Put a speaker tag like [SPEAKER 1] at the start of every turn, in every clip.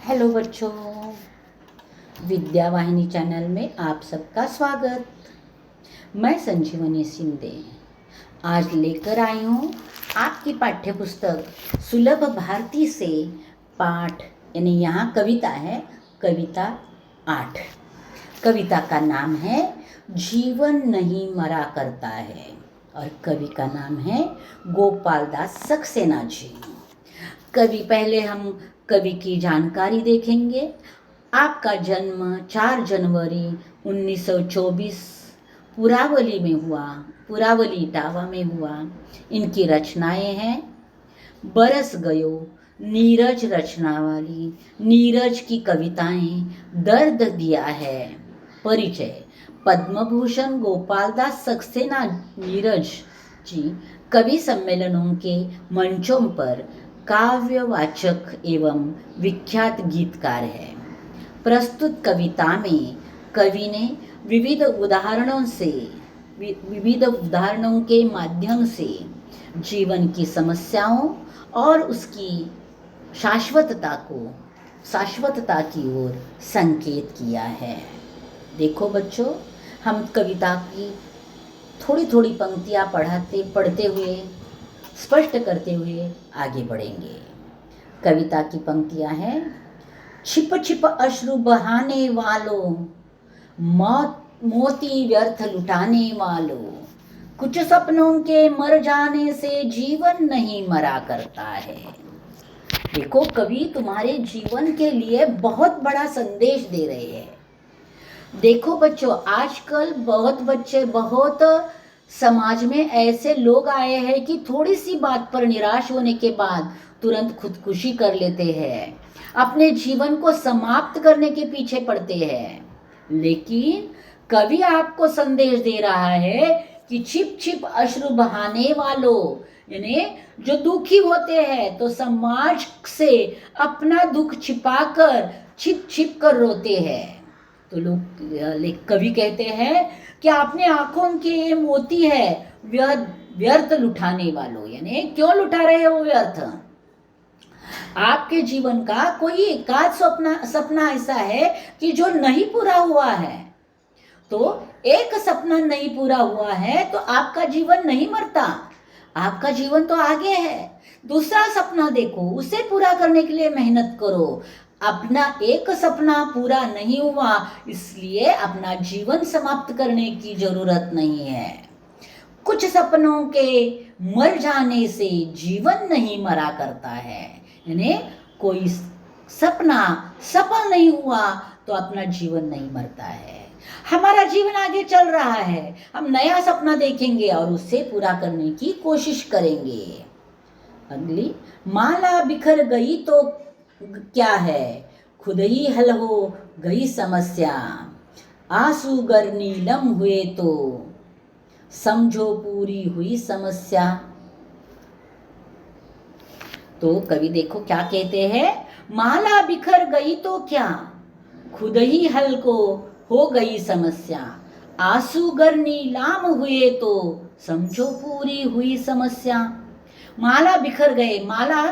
[SPEAKER 1] Hello बच्चों, विद्या वाहिनी channel में आप सबका स्वागत। मैं संजीवनी सिंधे आज लेकर आई हूँ आपकी पाठ्य पुस्तक सुलभ भारती से पाठ यानी यहाँ कविता है, कविता 8। कविता का नाम है जीवन नहीं मरा करता है और कवि का नाम है गोपाल दास सक्सेना जी। पहले हम कवि की जानकारी देखेंगे। आपका जन्म 4 जनवरी 1924 पुरावली में हुआ, पुरावली इटावा में हुआ। इनकी रचनाएं हैं बरस गयो, नीरज रचना वाली, नीरज की कविताएं, दर्द दिया है। परिचय: पद्म भूषण गोपाल दास सक्सेना नीरज जी कवि सम्मेलनों के मंचों पर काव्यवाचक एवं विख्यात गीतकार है। प्रस्तुत कविता में कवि ने विविध उदाहरणों के माध्यम से जीवन की समस्याओं और उसकी शाश्वतता की ओर संकेत किया है। देखो बच्चों, हम कविता की थोड़ी थोड़ी पंक्तियाँ पढ़ते हुए स्पष्ट करते हुए आगे बढ़ेंगे। कविता की पंक्तियां हैं: छिप छिप अश्रु बहाने वालों, मोती व्यर्थ लुटाने वालों, कुछ सपनों के मर जाने से जीवन नहीं मरा करता है। देखो, कवि तुम्हारे जीवन के लिए बहुत बड़ा संदेश दे रहे हैं। देखो बच्चों, आजकल बहुत समाज में ऐसे लोग आए हैं कि थोड़ी सी बात पर निराश होने के बाद तुरंत खुदकुशी कर लेते हैं, अपने जीवन को समाप्त करने के पीछे पड़ते हैं। लेकिन कवि आपको संदेश दे रहा है कि छिप छिप अश्रु बहाने वालों, यानी जो दुखी होते हैं तो समाज से अपना दुख छिपाकर छिप छिप कर रोते हैं। तो कवि कहते हैं कि आपने आंखों के ये मोती है व्यर्थ लुटाने वालों, यानी क्यों लुटा रहे हो व्यर्थ? आपके जीवन का कोई एकाध सपना ऐसा है कि जो नहीं पूरा हुआ है, तो एक सपना नहीं पूरा हुआ है तो आपका जीवन नहीं मरता, आपका जीवन तो आगे है। दूसरा सपना देखो, उसे पूरा करने के लिए मेहनत करो। अपना एक सपना पूरा नहीं हुआ इसलिए अपना जीवन समाप्त करने की जरूरत नहीं है। कुछ सपनों के मर जाने से जीवन नहीं मरा करता है, यानी कोई सपना सफल नहीं हुआ तो अपना जीवन नहीं मरता है। हमारा जीवन आगे चल रहा है, हम नया सपना देखेंगे और उसे पूरा करने की कोशिश करेंगे। अगली, माला बिखर गई तो क्या है, खुद ही हल हो गई समस्या, आंसू गर नीलम हुए तो समझो पूरी हुई समस्या। तो कवि देखो क्या कहते हैं, माला बिखर गई तो क्या, खुद ही हल को हो गई समस्या, आंसू गर नीलाम हुए तो समझो पूरी हुई समस्या। माला बिखर गए, माला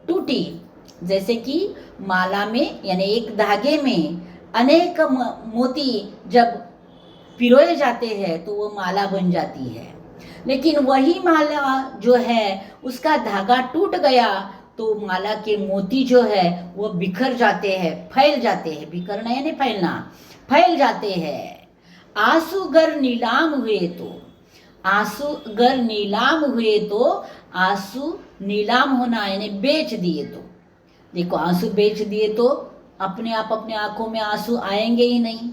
[SPEAKER 1] टूटी, जैसे कि माला में यानी एक धागे में अनेक मोती जब पिरोए जाते हैं तो वो माला बन जाती है। लेकिन वही माला जो है उसका धागा टूट गया तो माला के मोती जो है वो बिखर जाते हैं, फैल जाते हैं। बिखरना यानी फैलना, फैल जाते हैं। आंसू गर नीलाम हुए तो, आंसू गर नीलाम हुए तो, आंसू नीलाम होना यानी बेच दिए तो। देखो, आंसू बेच दिए तो अपने आप अपने आंखों में आंसू आएंगे ही नहीं।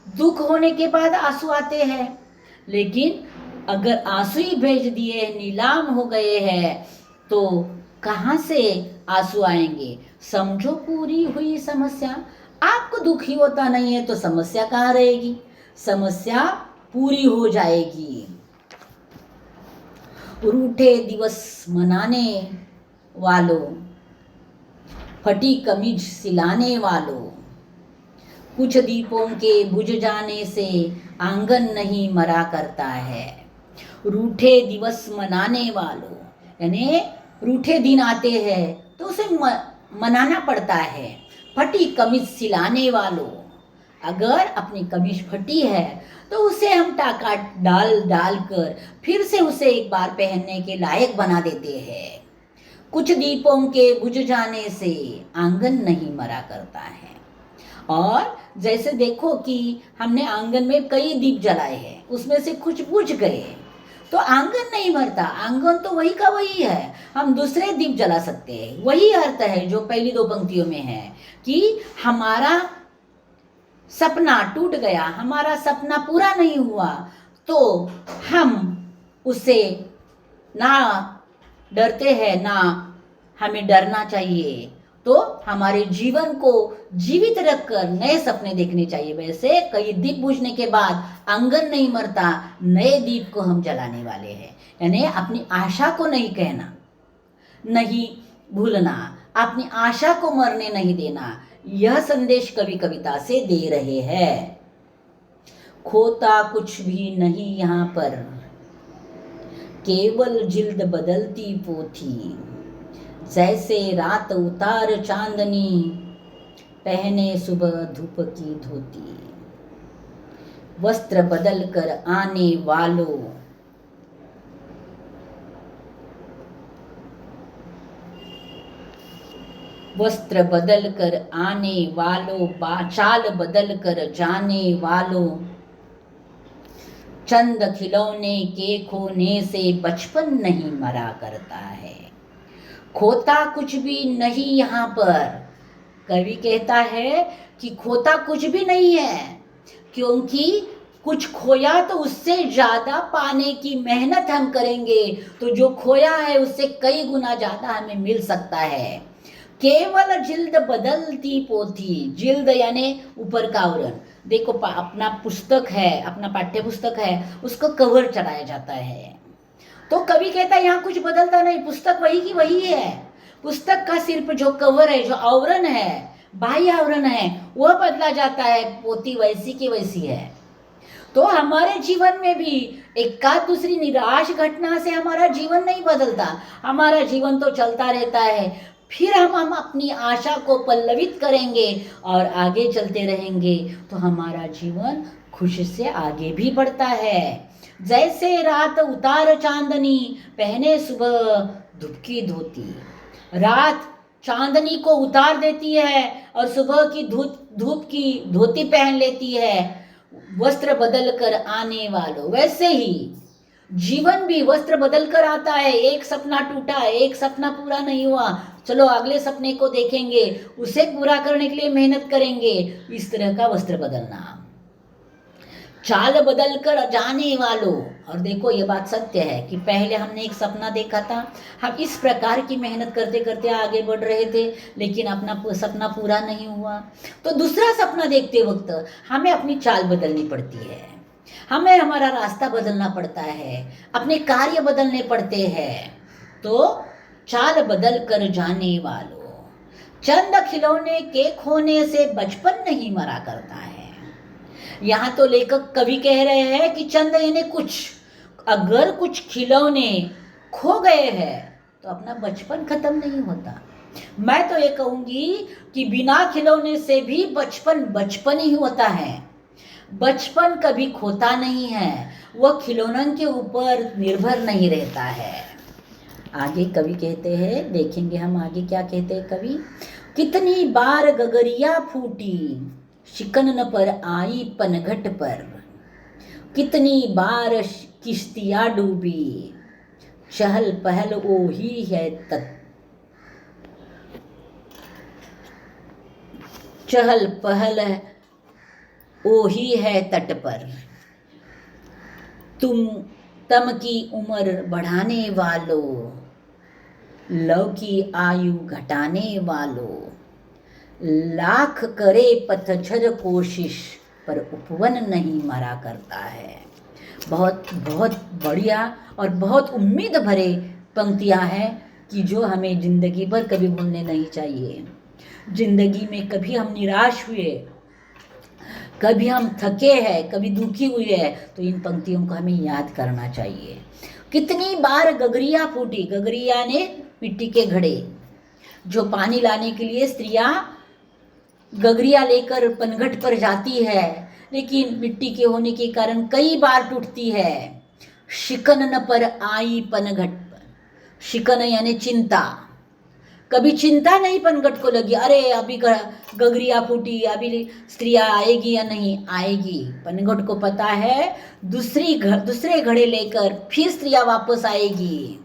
[SPEAKER 1] दुख होने के बाद आंसू आते हैं, लेकिन अगर आंसू ही बेच दिए, नीलाम हो गए हैं तो कहाँ से आंसू आएंगे? समझो पूरी हुई समस्या। आपको दुख ही होता नहीं है तो समस्या कहाँ रहेगी? समस्या पूरी हो जाएगी। रूठे दिवस मनाने वालों, फटी कमीज सिलाने वालों, कुछ दीपों के बुझ जाने से आंगन नहीं मरा करता है। रूठे दिवस मनाने वालों, यानी रूठे दिन आते हैं तो उसे मनाना पड़ता है। फटी कमीज सिलाने वालों, अगर अपनी कमीज फटी है तो उसे हम टाका डाल कर फिर से उसे एक बार पहनने के लायक बना देते हैं। कुछ दीपों के बुझ जाने से आंगन नहीं मरा करता है। और जैसे देखो कि हमने आंगन में कई दीप जलाए हैं, उसमें से कुछ बुझ गए तो आंगन नहीं भरता, आंगन तो वही का वही है, हम दूसरे दीप जला सकते हैं। वही अर्थ है जो पहली दो पंक्तियों में है कि हमारा सपना टूट गया, हमारा सपना पूरा नहीं हुआ तो हम उससे ना डरते हैं, ना हमें डरना चाहिए। तो हमारे जीवन को जीवित रखकर नए सपने देखने चाहिए। वैसे कई दीप बुझने के बाद आंगन नहीं मरता, नए दीप को हम जलाने वाले हैं। यानी अपनी आशा को नहीं कहना, नहीं भूलना, अपनी आशा को मरने नहीं देना, यह संदेश कवि कविता से दे रहे हैं। खोता कुछ भी नहीं यहाँ पर, केवल जिल्द बदलती पोथी। जैसे रात उतार चांदनी, पहने सुबह धूप की धोती। वस्त्र बदल कर आने वालों, वस्त्र बदल कर आने वालों, चाल बदल कर जाने वालों। चंद खिलौने के खोने से बचपन नहीं मरा करता है। खोता कुछ भी नहीं यहाँ पर, कवि कहता है कि खोता कुछ भी नहीं है, क्योंकि कुछ खोया तो उससे ज़्यादा पाने की मेहनत हम करेंगे तो जो खोया है उससे कई गुना ज़्यादा हमें मिल सकता है। केवल जिल्द बदलती पोथी, जिल्द यानी ऊपर का आवरण। देखो अपना पुस्तक है, अपना पाठ्य पुस्तक है, उसको कवर चढ़ाया जाता है। तो कवि कहता है यहाँ कुछ बदलता नहीं, पुस्तक वही की वही है। पुस्तक का सिर्फ जो कवर है, जो आवरण है, बाह्य आवरण है, वह बदला जाता है, पोथी वैसी की वैसी है। तो हमारे जीवन में भी एक दूसरी निराश घटना से हमारा जीवन नहीं बदलता, हमारा जीवन तो चलता रहता है। फिर हम अपनी आशा को पल्लवित करेंगे और आगे चलते रहेंगे तो हमारा जीवन खुशी से आगे भी बढ़ता है। जैसे रात उतार चांदनी, पहने सुबह धूप की धोती। रात चांदनी को उतार देती है और सुबह की धूप की धोती पहन लेती है, वस्त्र बदल कर आने वालों। वैसे ही जीवन भी वस्त्र बदल कर आता है। एक सपना टूटा, एक सपना पूरा नहीं हुआ, चलो अगले सपने को देखेंगे, उसे पूरा करने के लिए मेहनत करेंगे। इस तरह का वस्त्र बदलना। चाल बदल कर जाने वालों। और देखो ये बात सत्य है कि पहले हमने एक सपना देखा था, हम इस प्रकार की मेहनत करते करते आगे बढ़ रहे थे, लेकिन अपना सपना पूरा नहीं हुआ। तो दूसरा सपना देखते वक्त हमें अपनी चाल बदलनी पड़ती है, हमें हमारा रास्ता बदलना पड़ता है, अपने कार्य बदलने पड़ते हैं। तो चाल बदल कर जाने वालों, चंद खिलौने के खोने से बचपन नहीं मरा करता है। यहाँ तो लेखक कवि कह रहे हैं कि चंद यानी कुछ, अगर कुछ खिलौने खो गए हैं तो अपना बचपन खत्म नहीं होता। मैं तो ये कहूँगी कि बिना खिलौने से भी बचपन बचपन ही होता है। बचपन कभी खोता नहीं है, वह खिलौनों के ऊपर निर्भर नहीं रहता है। आगे कवि कहते हैं, देखेंगे हम आगे क्या कहते हैं कवि। कितनी बार गगरिया फूटी, शिकन पर आई पनघट पर। कितनी बार किश्तियाँ डूबी, चहल पहल ओही है चहल पहल ओही है तट पर। तम की उम्र बढ़ाने वालों, लव की आयु घटाने वालों। लाख करे पतझर कोशिश, पर उपवन नहीं मरा करता है। बहुत बहुत बढ़िया और बहुत उम्मीद भरे पंक्तियाँ हैं कि जो हमें ज़िंदगी भर कभी भूलने नहीं चाहिए। ज़िंदगी में कभी हम निराश हुए, कभी हम थके हैं, कभी दुखी हुए हैं, तो इन पंक्तियों को हमें याद करना चाहिए। कितनी बार गगरिया फूटी, गगरिया ने मिट्टी के घड़े, जो पानी लाने के लिए स्त्रियाँ गगरिया लेकर पनघट पर जाती है, लेकिन मिट्टी के होने के कारण कई बार टूटती है। शिकन न पर आई पनघट पर, शिकन यानी चिंता, कभी चिंता नहीं पनघट को लगी, अरे अभी गगरिया फूटी, अभी स्त्रिया आएगी या नहीं आएगी। पनघट को पता है दूसरे घड़े लेकर फिर स्त्रिया वापस आएगी।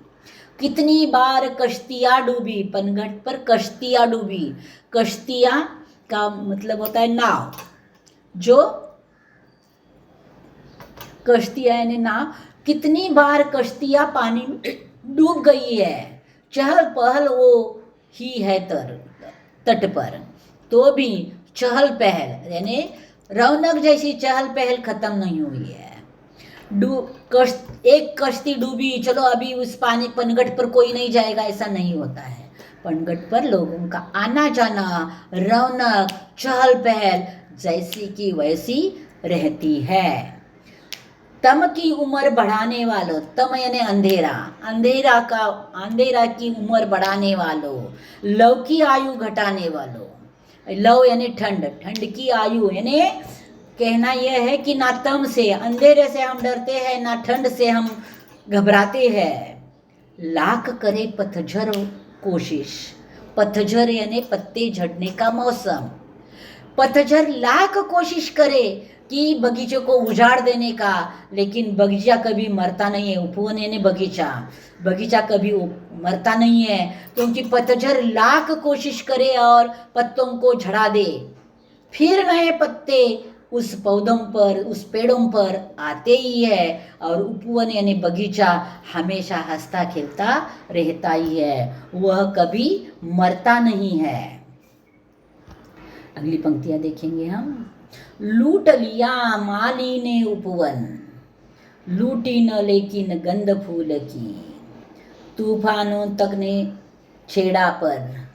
[SPEAKER 1] कितनी बार कश्तियाँ डूबी, पनघट पर कश्तियाँ डूबी। कश्तियाँ का मतलब होता है नाव, जो कश्तियाँ यानी नाव। कितनी बार कश्तियाँ पानी में डूब गई है, चहल पहल वो ही है तट पर, तो भी चहल पहल यानी रौनक जैसी चहल पहल खत्म नहीं हुई है। एक कश्ती डूबी, चलो अभी उस पानी पनघट पर कोई नहीं जाएगा, ऐसा नहीं होता है। पनघट पर लोगों का आना जाना, रौनक, चहल पहल जैसी की वैसी रहती है। तम की उम्र बढ़ाने वालों, तम यानी अंधेरा, अंधेरा की उम्र बढ़ाने वालों, लव की आयु घटाने वालों। लव यानी ठंड, ठंड की आयु यानी कहना यह है कि ना तम से, अंधेरे से हम डरते हैं, ना ठंड से हम घबराते हैं। लाख करे पतझड़ कोशिश, पतझड़ यानी पत्ते झड़ने का मौसम। पतझड़ लाख कोशिश करे कि बगीचे को उजाड़ देने का, लेकिन बगीचा कभी मरता नहीं है। उपवन यानी बगीचा, बगीचा कभी मरता नहीं है, क्योंकि पतझड़ लाख कोशिश करे और पत्तों को झड़ा दे, फिर नए पत्ते उस पौधों पर, उस पेड़ों पर आते ही है। और उपवन यानी बगीचा हमेशा हंसता खेलता रहता ही है, वह कभी मरता नहीं है। अगली पंक्तियां देखेंगे हम। लूट लिया माली ने उपवन, लूटी न लेकिन गंध फूल की, तूफानों तक ने छेड़ा पर,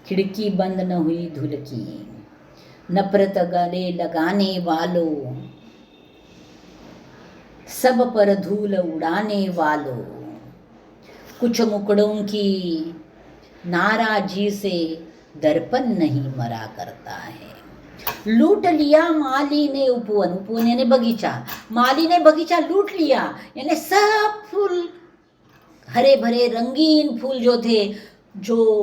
[SPEAKER 1] खिड़की बंद न हुई धूल की, नफरत गले लगाने वालों, सब पर धूल उड़ाने वालों, कुछ मुकड़ों की नाराजी से दर्पण नहीं मरा करता है। लूट लिया माली ने उपवन, उपवन यानी बगीचा, माली ने बगीचा लूट लिया, यानी सब फूल, हरे भरे रंगीन फूल जो थे, जो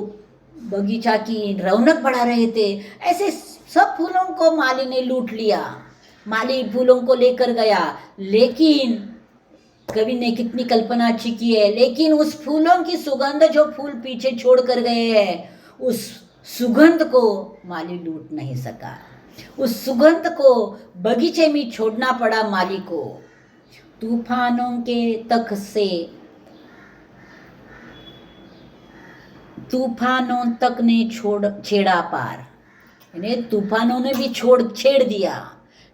[SPEAKER 1] बगीचा की रौनक बढ़ा रहे थे, ऐसे सब फूलों को माली ने लूट लिया। माली फूलों को लेकर गया, लेकिन कवि ने कितनी कल्पना अच्छी की है, लेकिन उस फूलों की सुगंध जो फूल पीछे छोड़ कर गए हैं, उस सुगंध को माली लूट नहीं सका। उस सुगंध को बगीचे में छोड़ना पड़ा माली को। तूफानों के तक से, तूफानों तक ने छेड़ा पार, यानी तूफानों ने भी छेड़ दिया।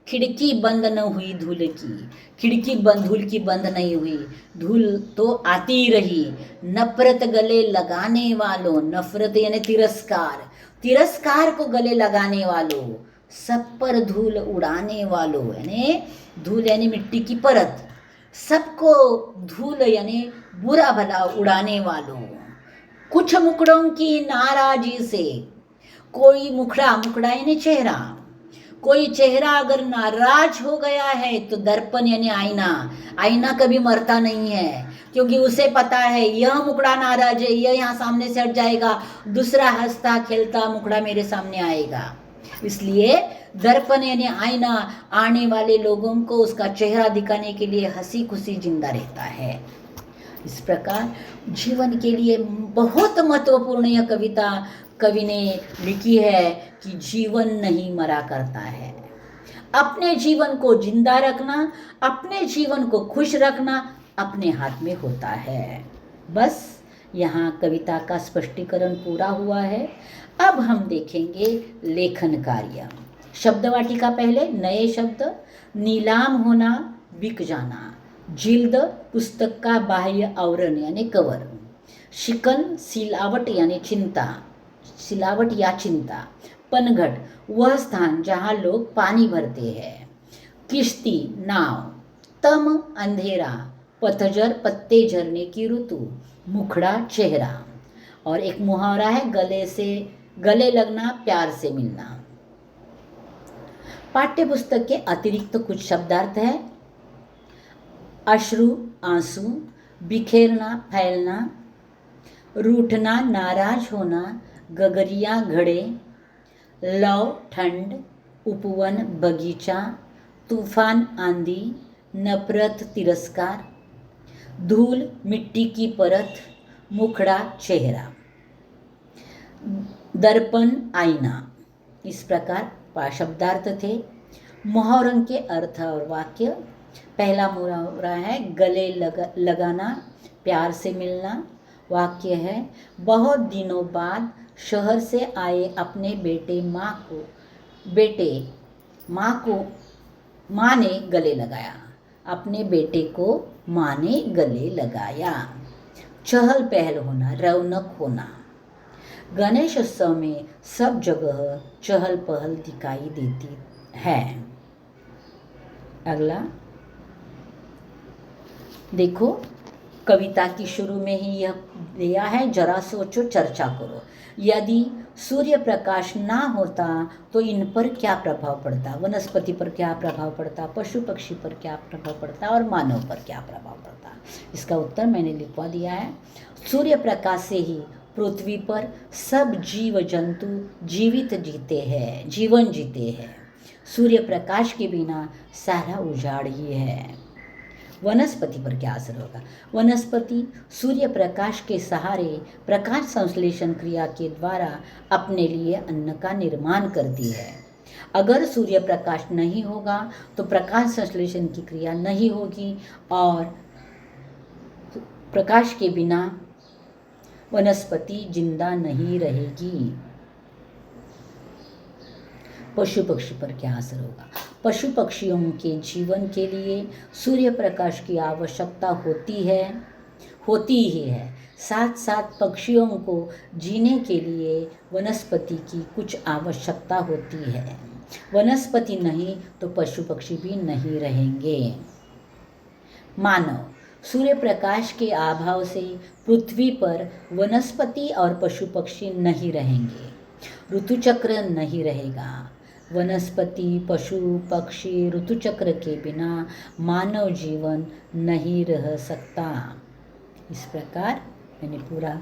[SPEAKER 1] खिड़की बंद न हुई धूल की, खिड़की बंद, धूल की बंद नहीं हुई, धूल तो आती ही रही। नफरत गले लगाने वालों, नफरत यानी तिरस्कार, तिरस्कार को गले लगाने वालों, सब पर धूल उड़ाने वालों, यानी धूल यानी मिट्टी की परत, सबको धूल यानी बुरा भला उड़ाने वालों, कुछ मुकड़ों की नाराजी से, कोई मुखड़ा, मुखड़ा यानी चेहरा, कोई चेहरा अगर नाराज हो गया है तो दर्पण यानी आईना, आईना कभी मरता नहीं है, क्योंकि उसे पता है यह मुखड़ा नाराज है, यह यहाँ सामने से हट जाएगा, दूसरा हंसता खेलता मुखड़ा मेरे सामने आएगा। इसलिए दर्पण यानी आईना आने वाले लोगों को उसका चेहरा दिखाने के लिए हंसी खुशी जिंदा रहता है। इस प्रकार जीवन के लिए बहुत महत्वपूर्ण यह कविता कवि ने लिखी है कि जीवन नहीं मरा करता है। अपने जीवन को जिंदा रखना, अपने जीवन को खुश रखना अपने हाथ में होता है। बस यहाँ कविता का स्पष्टीकरण पूरा हुआ है। अब हम देखेंगे लेखन कार्य। शब्द वाटिका पहले नए शब्द, नीलाम होना, बिक जाना, जिल्द पुस्तक का बाह्य आवरण यानी कवर, शिकन सिलावट यानी चिंता, सिलावट या चिंता, पनघट वह स्थान जहाँ लोग पानी भरते हैं, किश्ती नाव, तम अंधेरा, पतझड़ पत्ते झरने की ऋतु, मुखड़ा चेहरा। और एक मुहावरा है, गले से गले लगना, प्यार से मिलना। पाठ्य पुस्तक के अतिरिक्त कुछ शब्दार्थ है। अश्रु, आंसू, बिखेरना, फैलना, रूठना, नाराज होना, गगरिया, घड़े, लव, ठंड, उपवन, बगीचा, तूफान, आंधी, नफरत, तिरस्कार, धूल, मिट्टी की परत, मुखड़ा, चेहरा, दर्पण, आईना। इस प्रकार शब्दार्थ थे। मुहावरों के अर्थ और वाक्य। पहला मुहावरा है गले लगाना, प्यार से मिलना। वाक्य है, बहुत दिनों बाद शहर से आए अपने माँ ने गले लगाया। अपने बेटे को माँ ने गले लगाया। चहल पहल होना, रौनक होना। गणेश उत्सव में सब जगह चहल पहल दिखाई देती है। अगला देखो, कविता की शुरू में ही यह दिया है, जरा सोचो, चर्चा करो। यदि सूर्य प्रकाश ना होता तो इन पर क्या प्रभाव पड़ता, वनस्पति पर क्या प्रभाव पड़ता, पशु पक्षी पर क्या प्रभाव पड़ता और मानव पर क्या प्रभाव पड़ता। इसका उत्तर मैंने लिखवा दिया है। सूर्य प्रकाश से ही पृथ्वी पर सब जीव जंतु जीवन जीते हैं। सूर्य प्रकाश के बिना सारा उजाड़ ही है। वनस्पति पर क्या असर होगा? वनस्पति सूर्य प्रकाश के सहारे प्रकाश संश्लेषण क्रिया के द्वारा अपने लिए अन्न का निर्माण करती है। अगर सूर्य प्रकाश नहीं होगा तो प्रकाश संश्लेषण की क्रिया नहीं होगी और प्रकाश के बिना वनस्पति जिंदा नहीं रहेगी। पशु पक्षी पर क्या असर होगा? पशु पक्षियों के जीवन के लिए सूर्य प्रकाश की आवश्यकता होती ही है। साथ साथ पक्षियों को जीने के लिए वनस्पति की कुछ आवश्यकता होती है। वनस्पति नहीं तो पशु पक्षी भी नहीं रहेंगे। मानव, सूर्य प्रकाश के अभाव से पृथ्वी पर वनस्पति और पशु पक्षी नहीं रहेंगे। ऋतुचक्र नहीं रहेगा। वनस्पति, पशु पक्षी, ऋतुचक्र के बिना मानव जीवन नहीं रह सकता। इस प्रकार मैंने पूरा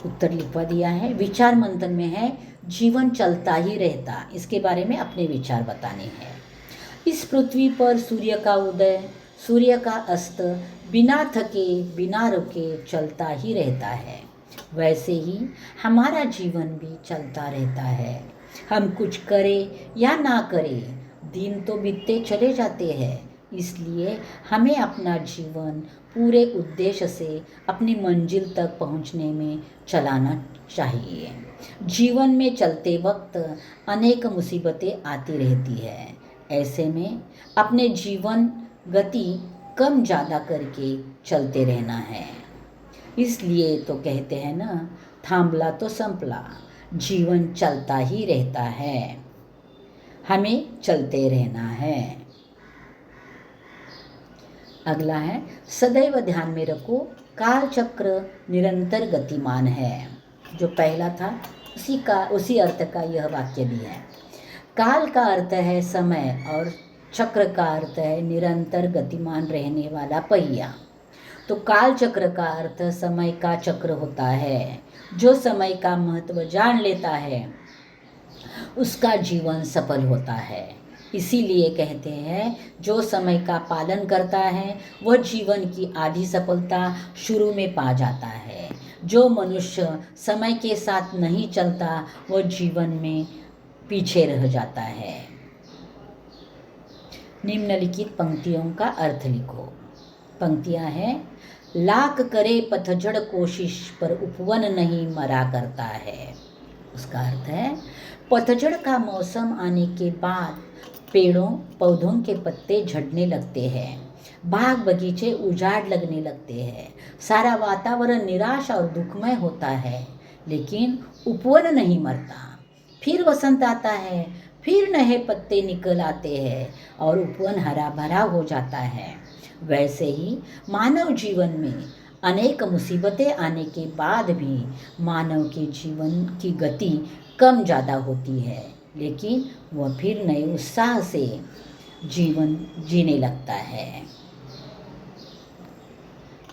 [SPEAKER 1] उत्तर लिखवा दिया है। विचार मंथन में है, जीवन चलता ही रहता। इसके बारे में अपने विचार बताने हैं। इस पृथ्वी पर सूर्य का उदय, सूर्य का अस्त बिना थके बिना रुके चलता ही रहता है। वैसे ही हमारा जीवन भी चलता रहता है। हम कुछ करें या ना करें, दिन तो बीतते चले जाते हैं। इसलिए हमें अपना जीवन पूरे उद्देश्य से अपनी मंजिल तक पहुंचने में चलाना चाहिए। जीवन में चलते वक्त अनेक मुसीबतें आती रहती है। ऐसे में अपने जीवन गति कम ज़्यादा करके चलते रहना है। इसलिए तो कहते हैं ना, थांबला तो संपला। जीवन चलता ही रहता है, हमें चलते रहना है। अगला है, सदैव ध्यान में रखो, काल चक्र निरंतर गतिमान है। जो पहला था उसी अर्थ का यह वाक्य भी है। काल का अर्थ है समय और चक्र का अर्थ है निरंतर गतिमान रहने वाला पहिया। तो काल चक्र का अर्थ समय का चक्र होता है। जो समय का महत्व जान लेता है उसका जीवन सफल होता है। इसीलिए कहते हैं, जो समय का पालन करता है वह जीवन की आधी सफलता शुरू में पा जाता है। जो मनुष्य समय के साथ नहीं चलता वह जीवन में पीछे रह जाता है। निम्नलिखित पंक्तियों का अर्थ लिखो। पंक्तियां हैं, लाख करे पतझड़ कोशिश पर उपवन नहीं मरा करता है। उसका अर्थ है, पतझड़ का मौसम आने के बाद पेड़ों पौधों के पत्ते झड़ने लगते हैं, बाग बगीचे उजाड़ लगने लगते हैं, सारा वातावरण निराश और दुखमय होता है, लेकिन उपवन नहीं मरता। फिर वसंत आता है, फिर नए पत्ते निकल आते हैं और उपवन हरा भरा हो जाता है। वैसे ही मानव जीवन में अनेक मुसीबतें आने के बाद भी मानव के जीवन की गति कम ज़्यादा होती है, लेकिन वह फिर नए उत्साह से जीवन जीने लगता है।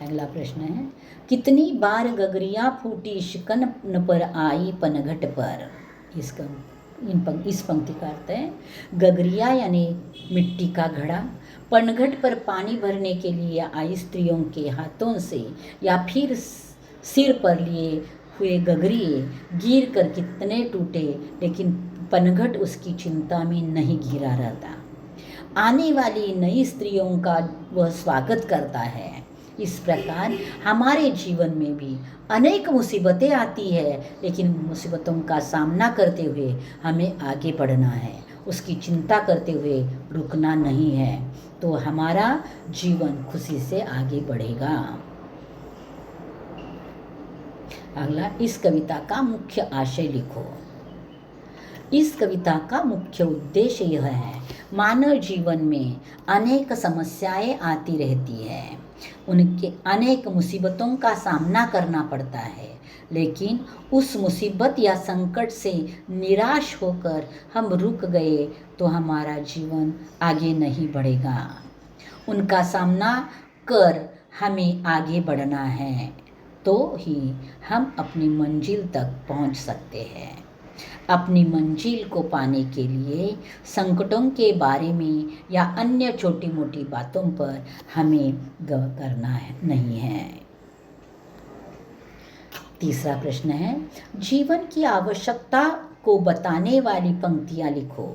[SPEAKER 1] अगला प्रश्न है, कितनी बार गगरिया फूटी शिकन पर आई पनघट पर। इस पंक्ति का अर्थ है, गगरिया यानी मिट्टी का घड़ा पनघट पर पानी भरने के लिए आई स्त्रियों के हाथों से या फिर सिर पर लिए हुए गगरिये गिर कर कितने टूटे, लेकिन पनघट उसकी चिंता में नहीं घिरा रहता। आने वाली नई स्त्रियों का वह स्वागत करता है। इस प्रकार हमारे जीवन में भी अनेक मुसीबतें आती है, लेकिन मुसीबतों का सामना करते हुए हमें आगे बढ़ना है, उसकी चिंता करते हुए रुकना नहीं है, तो हमारा जीवन खुशी से आगे बढ़ेगा। अगला, इस कविता का मुख्य आशय लिखो। इस कविता का मुख्य उद्देश्य यह है, मानव जीवन में अनेक समस्याएं आती रहती है, उनके अनेक मुसीबतों का सामना करना पड़ता है, लेकिन उस मुसीबत या संकट से निराश होकर हम रुक गए तो हमारा जीवन आगे नहीं बढ़ेगा। उनका सामना कर हमें आगे बढ़ना है, तो ही हम अपनी मंजिल तक पहुंच सकते हैं। अपनी मंजिल को पाने के लिए संकटों के बारे में या अन्य छोटी मोटी बातों पर हमें गौर करना नहीं है। तीसरा प्रश्न है, जीवन की आवश्यकता को बताने वाली पंक्तियां लिखो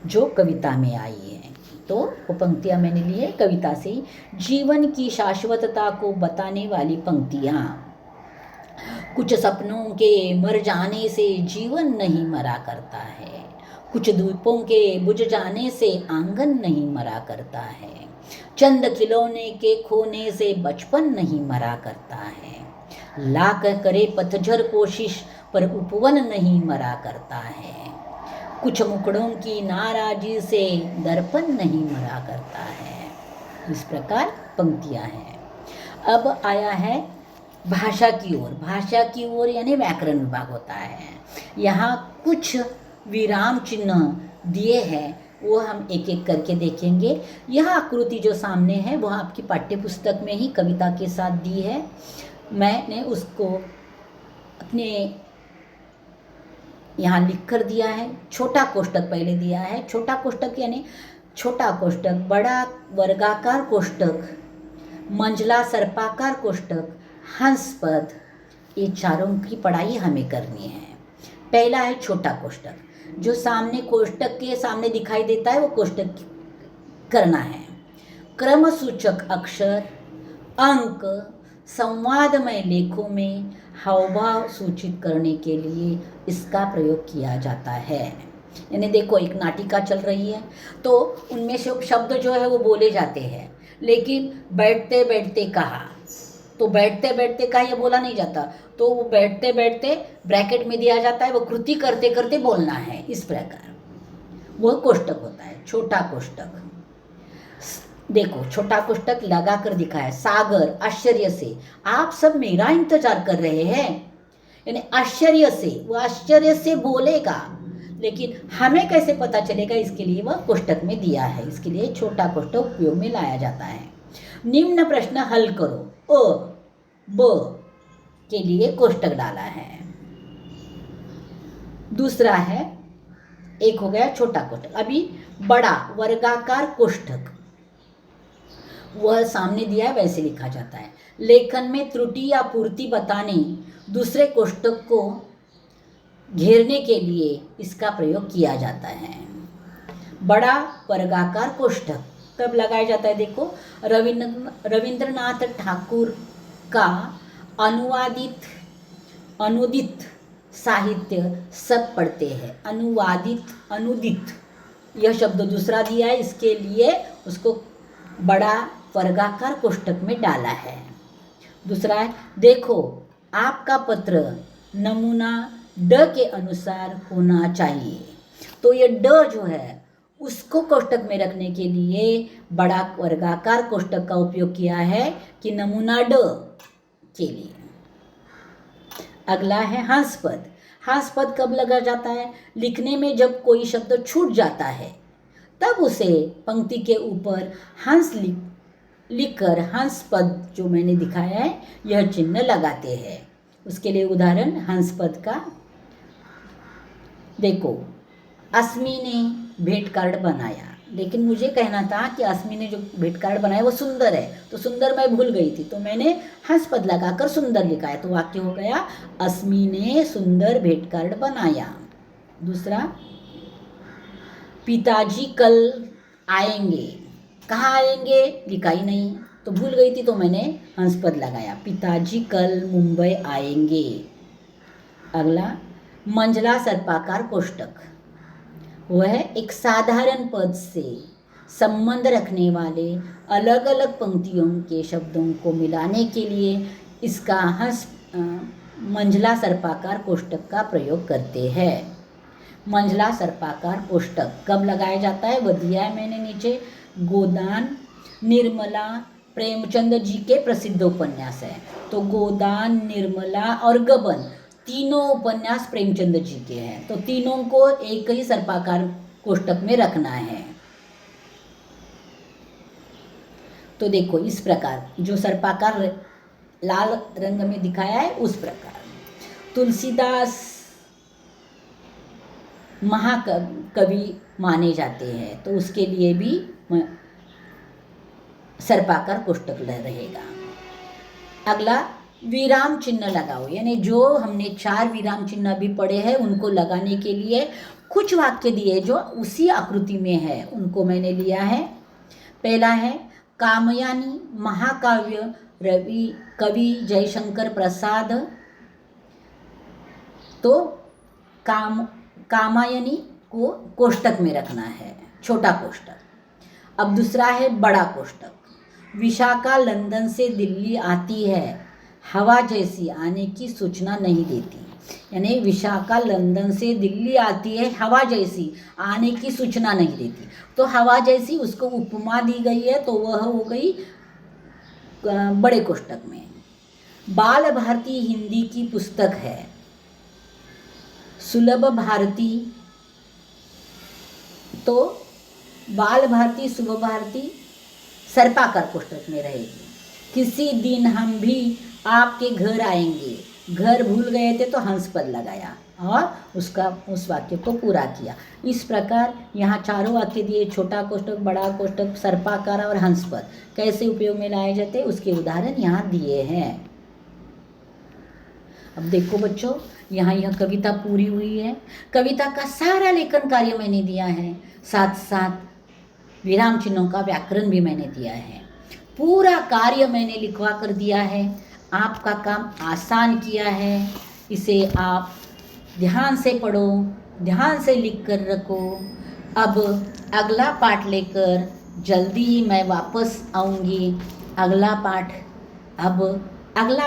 [SPEAKER 1] जो कविता में आई है। तो वो पंक्तियां मैंने ली है कविता से। जीवन की शाश्वतता को बताने वाली पंक्तियां, कुछ सपनों के मर जाने से जीवन नहीं मरा करता है, कुछ दीपों के बुझ जाने से आंगन नहीं मरा करता है, चंद खिलौने के खोने से बचपन नहीं मरा करता है, लाख करे पतझर कोशिश पर उपवन नहीं मरा करता है, कुछ मुखड़ों की नाराजी से दर्पण नहीं मरा करता है। इस प्रकार पंक्तियां हैं। अब आया है भाषा की ओर। भाषा की ओर यानी व्याकरण विभाग होता है। यहाँ कुछ विराम चिन्ह दिए हैं, वो हम एक एक करके देखेंगे। यह आकृति जो सामने है वह आपकी पाठ्य पुस्तक में ही कविता के साथ दी है। मैंने उसको अपने यहाँ लिख कर दिया है। छोटा कोष्टक पहले दिया है। छोटा कोष्टक यानी छोटा कोष्टक, बड़ा वर्गाकार कोष्टक, मंझला सर्पाकार कोष्टक, हंस पद, ये चारों की पढ़ाई हमें करनी है। पहला है छोटा कोष्टक, जो सामने कोष्टक के सामने दिखाई देता है वो कोष्टक करना है। क्रम सूचक अक्षर, अंक, संवादमय लेखों में हावभाव सूचित करने के लिए इसका प्रयोग किया जाता है। यानी देखो, एक नाटिका चल रही है तो उनमें से शब्द जो है वो बोले जाते हैं, लेकिन बैठते बैठते कहा, तो बैठते बैठते कहा ये बोला नहीं जाता, तो वो बैठते बैठते ब्रैकेट में दिया जाता है, वो कृति करते करते बोलना है। इस प्रकार वह कोष्टक होता है, छोटा कोष्टक। देखो, छोटा कोष्टक लगा कर दिखाया। सागर, आश्चर्य से, आप सब मेरा इंतजार कर रहे हैं, यानी आश्चर्य से, वो आश्चर्य से बोलेगा, लेकिन हमें कैसे पता चलेगा, इसके लिए वह कोष्टक में दिया है। इसके लिए छोटा कोष्टक उपयोग में लाया जाता है। निम्न प्रश्न हल करो, अ ब के लिए कोष्टक डाला है। दूसरा है, एक हो गया छोटा कोष्टक। अभी बड़ा वर्गाकार कोष्टक, वह सामने दिया है, वैसे लिखा जाता है। लेखन में त्रुटि या पूर्ति बताने दूसरे कोष्टक को घेरने के लिए इसका प्रयोग किया जाता है। बड़ा वर्गाकार कोष्टक कब लगाया जाता है? देखो, रविंद्रनाथ ठाकुर का अनुदित साहित्य सब पढ़ते हैं। अनुदित यह शब्द दूसरा दिया है, इसके लिए उसको बड़ा वर्गाकार कोष्टक में डाला है। दूसरा है, देखो आपका पत्र नमूना ड के अनुसार होना चाहिए। तो ये ड जो है उसको कोष्टक में रखने के लिए बड़ा वर्गाकार कोष्टक का उपयोग किया है कि नमूना ड के लिए। अगला है हंस पद। हंस पद कब लगा जाता है? लिखने में जब कोई शब्द छूट जाता है तब उसे पंक्ति के ऊपर हंस लिखकर हंस पद जो मैंने दिखाया है यह चिन्ह लगाते हैं। उसके लिए उदाहरण हंस पद का देखो, अस्मी ने भेंट कार्ड बनाया, लेकिन मुझे कहना था कि अस्मी ने जो भेंट कार्ड बनाया वो सुंदर है, तो सुंदर मैं भूल गई थी, तो मैंने हंस पद लगाकर सुंदर लिखा है, तो वाक्य हो गया अस्मी ने सुंदर भेंट कार्ड बनाया। दूसरा, पिताजी कल आएंगे। कहाँ आएंगे लिखा ही नहीं, तो भूल गई थी, तो मैंने हंस पद लगाया, पिताजी कल मुंबई आएंगे। अगला, मंझला सर्पाकार कोष्टक। वह एक साधारण पद से संबंध रखने वाले अलग अलग पंक्तियों के शब्दों को मिलाने के लिए इसका मंझला सर्पाकार कोष्टक का प्रयोग करते हैं। मंझला सर्पाकार कोष्टक कब लगाया जाता है वह दिया है मैंने नीचे। गोदान, निर्मला, प्रेमचंद जी के प्रसिद्ध उपन्यास है, तो गोदान, निर्मला और गबन तीनों उपन्यास प्रेमचंद जी के हैं, तो तीनों को एक ही सर्पाकार कोष्टक में रखना है। तो देखो इस प्रकार जो सर्पाकार लाल रंग में दिखाया है उस प्रकार। तुलसीदास महाकवि माने जाते हैं, तो उसके लिए भी सर्पाकार कोष्टक रहेगा। अगला, विराम चिन्ह लगाओ, यानी जो हमने 4 विराम चिन्ह अभी पढ़े हैं उनको लगाने के लिए कुछ वाक्य दिए जो उसी आकृति में है, उनको मैंने लिया है। पहला है कामयानी महाकाव्य कवि जयशंकर प्रसाद, तो कामायनी को कोष्टक में रखना है, छोटा कोष्टक। अब दूसरा है बड़ा कोष्टक। विशाखा लंदन से दिल्ली आती है, हवा जैसी आने की सूचना नहीं देती, यानी विशाखा लंदन से दिल्ली आती है, हवा जैसी आने की सूचना नहीं देती, तो हवा जैसी उसको उपमा दी गई है, तो वह हो गई बड़े कोष्टक में। बाल भारती हिंदी की पुस्तक है, सुलभ भारती, तो बाल भारती सुलभ भारती सर्पाकार कोष्टक में रहेगी। किसी दिन हम भी आपके घर आएंगे, घर भूल गए थे तो हंस पद लगाया और उस वाक्य को पूरा किया। इस प्रकार यहाँ चारों वाक्य दिए, छोटा कोष्टक, बड़ा कोष्टक, सर्पाकार और हंस पद कैसे उपयोग में लाए जाते उसके उदाहरण यहाँ दिए हैं। अब देखो बच्चों, यहाँ यह कविता पूरी हुई है। कविता का सारा लेखन कार्य मैंने दिया है, साथ साथ विराम चिन्हों का व्याकरण भी मैंने दिया है। पूरा कार्य मैंने लिखवा कर दिया है, आपका काम आसान किया है। इसे आप ध्यान से पढ़ो, ध्यान से लिख कर रखो। अब अगला पाठ लेकर जल्दी ही मैं वापस आऊँगी। अगला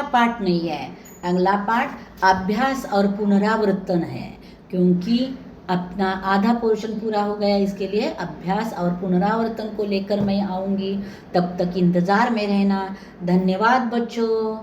[SPEAKER 1] पाठ नहीं है, अगला पाठ अभ्यास और पुनरावर्तन है, क्योंकि अपना आधा पोर्शन पूरा हो गया, इसके लिए अभ्यास और पुनरावर्तन को लेकर मैं आऊँगी। तब तक इंतज़ार में रहना। धन्यवाद बच्चों।